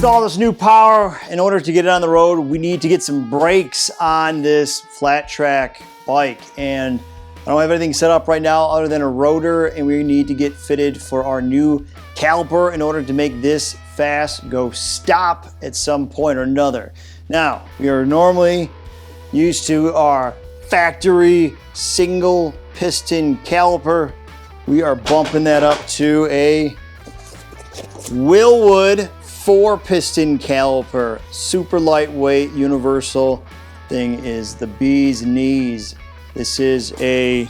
install this new power. In order to get it on the road, we need to get some brakes on this flat track bike. And I don't have anything set up right now other than a rotor, and we need to get fitted for our new caliper in order to make this fast go stop at some point or another. Now, we are normally used to our factory single piston caliper. We are bumping that up to a Wilwood 4-piston caliper. Super lightweight, universal. Thing is the bee's knees. This is a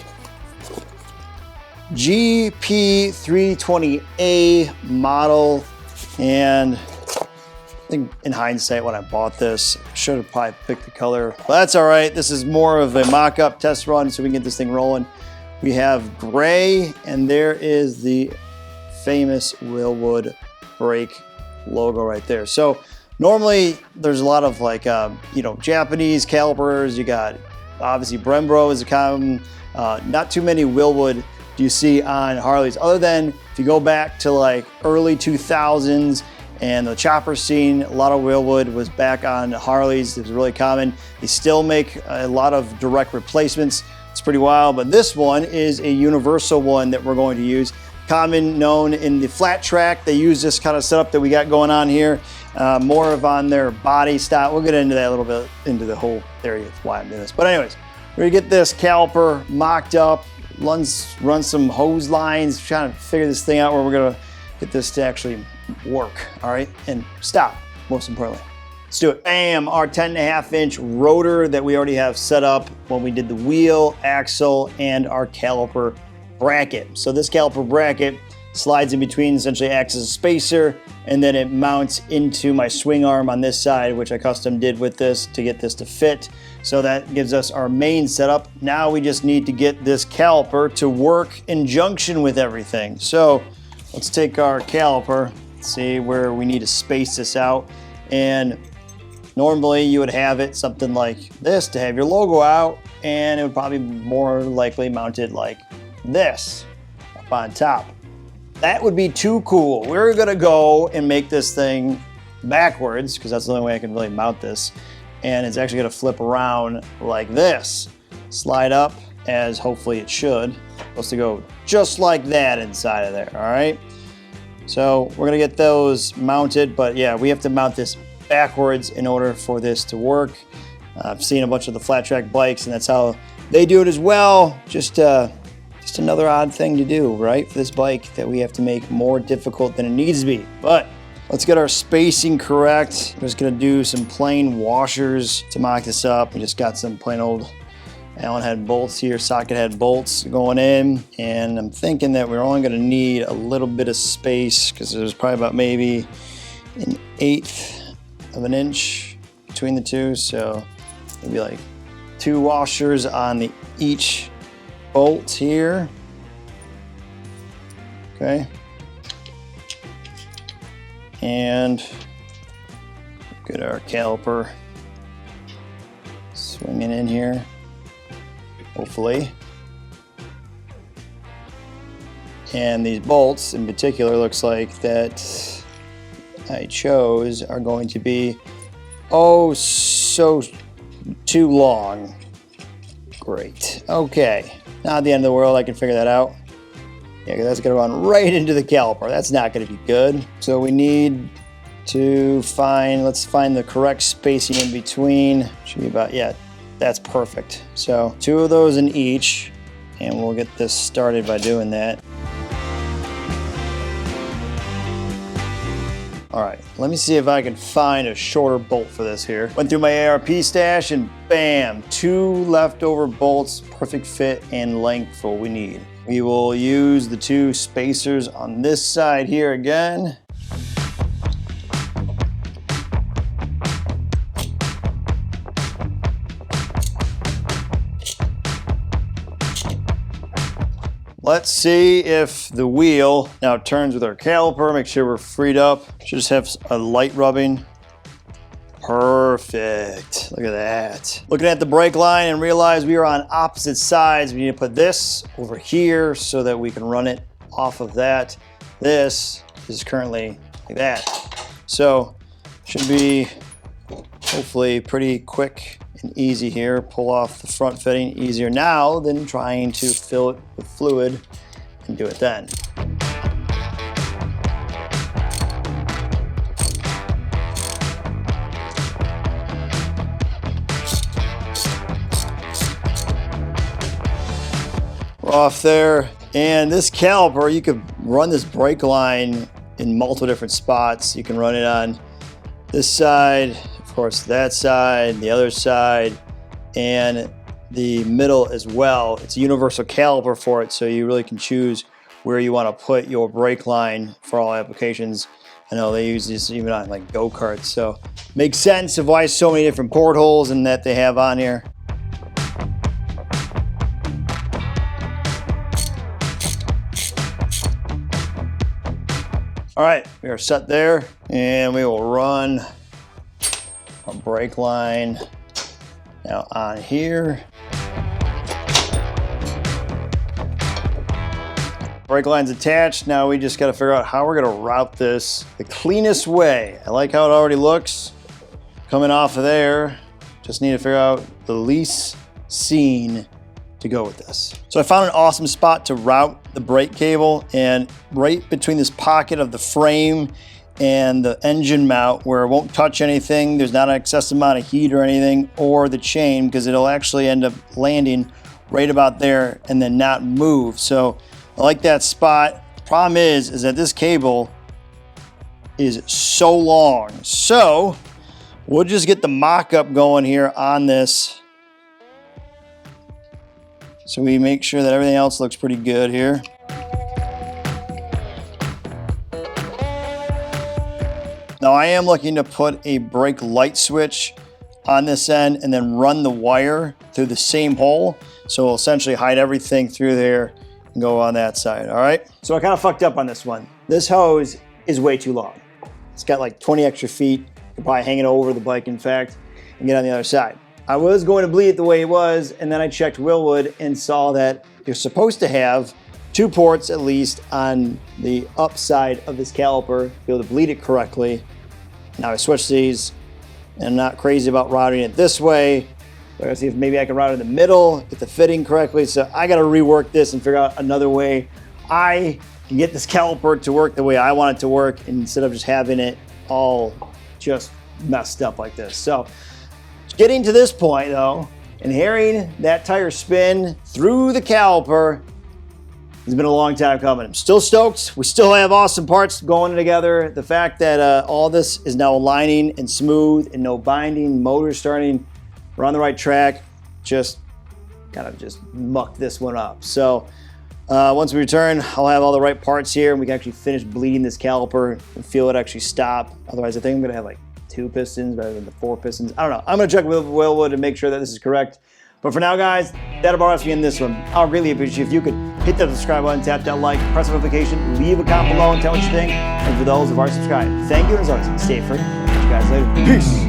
GP320A model, and I think in hindsight when I bought this, I should have probably picked the color, but that's all right. This is more of a mock-up test run so we can get this thing rolling. We have gray, and there is the famous Wilwood brake logo right there. So normally there's a lot of like, Japanese calipers. You got obviously Brembo is a common, not too many Wilwood do you see on Harleys, other than if you go back to like early 2000s and the chopper scene, a lot of Wilwood was back on Harleys. It was really common. They still make a lot of direct replacements. It's pretty wild, but this one is a universal one that we're going to use. Common, known in the flat track. They use this kind of setup that we got going on here, more of on their body style. We'll get into that a little bit, into the whole theory of why I'm doing this. But anyways, we're gonna get this caliper mocked up, run some hose lines, trying to figure this thing out where we're gonna get this to actually work, all right? And stop, most importantly. Let's do it. Bam, our 10.5-inch rotor that we already have set up when we did the wheel, axle, and our caliper bracket. So this caliper bracket slides in between, essentially acts as a spacer, and then it mounts into my swing arm on this side, which I custom did with this to get this to fit. So that gives us our main setup. Now we just need to get this caliper to work in junction with everything. So let's take our caliper, see where we need to space this out. And normally you would have it something like this to have your logo out, and it would probably more likely mounted like this up on top. That would be too cool. We're gonna go and make this thing backwards, because that's the only way I can really mount this. And it's actually gonna flip around like this. Slide up, as hopefully it should. Supposed to go just like that inside of there, all right? So we're gonna get those mounted, but yeah, we have to mount this backwards in order for this to work. I've seen a bunch of the flat track bikes, and that's how they do it as well. Just another odd thing to do, right? For this bike that we have to make more difficult than it needs to be. But let's get our spacing correct. I'm just gonna do some plain washers to mock this up. We just got some plain old Allen head bolts here, socket head bolts going in. And I'm thinking that we're only gonna need a little bit of space, because there's probably about maybe 1/8 of an inch between the two. So maybe like 2 washers on each bolt here. Okay. And get our caliper swinging in here, hopefully. And these bolts in particular, looks like that I chose are going to be so too long. Great. Okay. Not the end of the world. I can figure that out. Yeah, because that's going to run right into the caliper. That's not going to be good. So we need to let's find the correct spacing in between. Should be about, yeah, that's perfect. So 2 of those in each, and we'll get this started by doing that. All right, let me see if I can find a shorter bolt for this here. Went through my ARP stash, and bam, 2 leftover bolts, perfect fit and length for what we need. We will use the 2 spacers on this side here again. Let's see if the wheel now turns with our caliper. Make sure we're freed up. Should just have a light rubbing. Perfect. Look at that. Looking at the brake line and realize we are on opposite sides. We need to put this over here so that we can run it off of that. This is currently like that. So Should be hopefully pretty quick and easy here. Pull off the front fitting, easier now than trying to fill it with fluid and do it then. We're off there, and this caliper, you could run this brake line in multiple different spots. You can run it on this side, of course that side, the other side, and the middle as well. It's a universal caliper for it, so you really can choose where you want to put your brake line for all applications. I know they use this even on like go-karts, so makes sense of why so many different portholes and that they have on here. All right, we are set there, and we will run a brake line now on here. Brake line's attached. Now we just got to figure out how we're going to route this the cleanest way. I like how it already looks coming off of there. Just need to figure out the least seen to go with this. So I found an awesome spot to route the brake cable, and right between this pocket of the frame and the engine mount where it won't touch anything, there's not an excessive amount of heat or anything, or the chain, because it'll actually end up landing right about there and then not move. So I like that spot. Problem is that this cable is so long. So we'll just get the mock-up going here on this, so we make sure that everything else looks pretty good here. Now I am looking to put a brake light switch on this end and then run the wire through the same hole. So we'll essentially hide everything through there and go on that side, all right? So I kind of fucked up on this one. This hose is way too long. It's got like 20 extra feet. You can probably hang it over the bike, in fact, and get on the other side. I was going to bleed it the way it was, and then I checked Wilwood and saw that you're supposed to have 2 ports at least on the upside of this caliper to be able to bleed it correctly. Now I switched these, and I'm not crazy about routing it this way. I gotta see if maybe I can route it in the middle, get the fitting correctly. So I gotta rework this and figure out another way I can get this caliper to work the way I want it to work, instead of just having it all just messed up like this. So getting to this point though, and hearing that tire spin through the caliper, it's been a long time coming. I'm still stoked. We still have awesome parts going together. The fact that all this is now aligning and smooth and no binding, motor starting, we're on the right track. Just kind of just muck this one up. So once we return, I'll have all the right parts here, and we can actually finish bleeding this caliper and feel it actually stop. Otherwise, I think I'm gonna have like 2 pistons rather than the 4 pistons. I don't know. I'm gonna check with Wilwood and make sure that this is correct. But for now, guys, that about us in this one. I'll really appreciate if you could hit that subscribe button, tap that like, press the notification, leave a comment below and tell what you think. And for those who are subscribed, thank you, and as always, stay free. Catch you guys later. Peace.